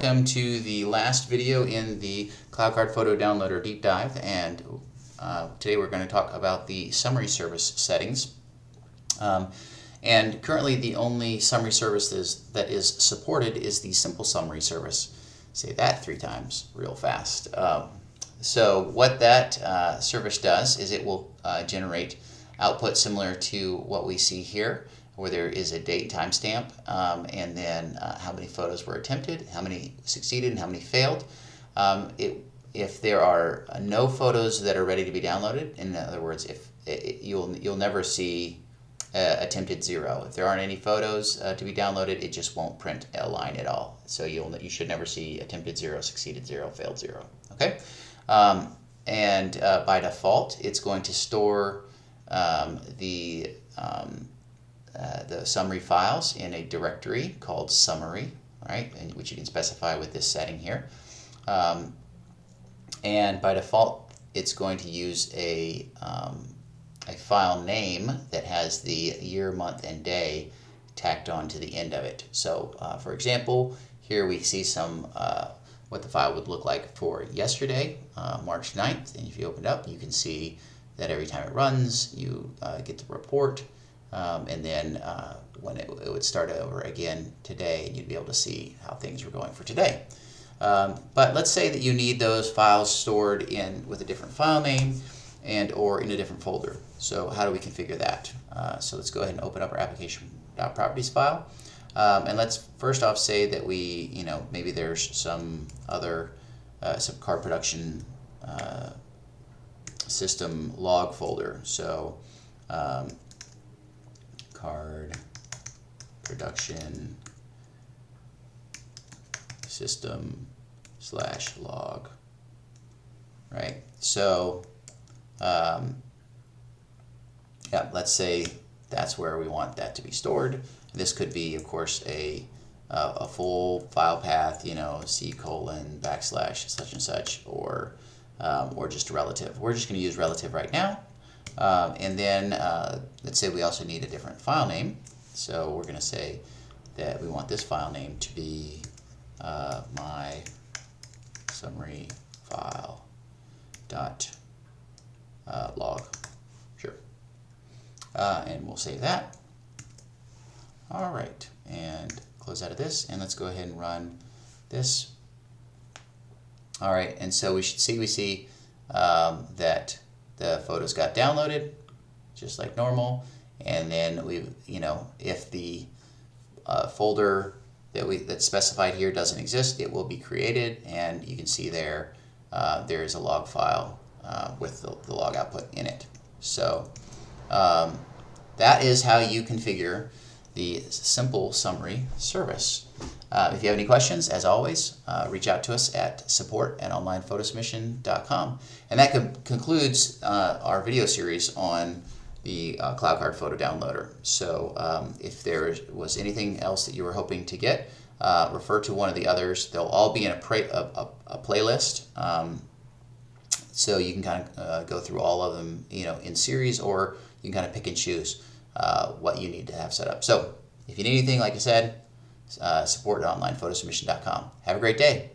Welcome to the last video in the CloudCard Photo Downloader Deep Dive, and today we're going to talk about the summary service settings. And currently the only summary service that is supported is the simple summary service. Say that 3 times real fast. So what that service does is it will generate output similar to what we see here, where there is a date timestamp, and then how many photos were attempted, how many succeeded, and how many failed. If there are no photos that are ready to be downloaded, in other words, you'll never see attempted 0. If there aren't any photos to be downloaded, it just won't print a line at all. So you should never see attempted 0, succeeded 0, failed 0. Okay, and by default, it's going to store the summary files in a directory called summary, right, and which you can specify with this setting here. And by default, it's going to use a file name that has the year, month, and day tacked on to the end of it. So, for example, here we see some what the file would look like for yesterday, March 9th, and if you open it up, you can see that every time it runs, you get the report. And then when it would start over again today, you'd be able to see how things were going for today. But let's say that you need those files stored with a different file name or in a different folder. So how do we configure that? So let's go ahead and open up our application.properties file. And let's first off say that maybe there's some other some card production system log folder. So card production system /log, right? So yeah, let's say that's where we want that to be stored. This could be, of course, a full file path, C:\/ such and such, or just a relative. We're just going to use relative right now. And then let's say we also need a different file name. So we're going to say that we want this file name to be my summary file .log. Sure. And we'll save that. All right, and close out of this, and let's go ahead and run this. All right, and so we see that the photos got downloaded just like normal, and then if the folder that's specified here doesn't exist, it will be created, and you can see there is a log file with the log output in it. So that is how you configure the simple summary service. If you have any questions, as always, reach out to us at support@onlinephotosubmission.com. And that concludes our video series on the CloudCard Photo Downloader. So if there was anything else that you were hoping to get, refer to one of the others. They'll all be in a playlist. So you can kind of go through all of them in series, or you can kind of pick and choose what you need to have set up. So if you need anything, like I said, support@onlinephotosubmission.com. Have a great day.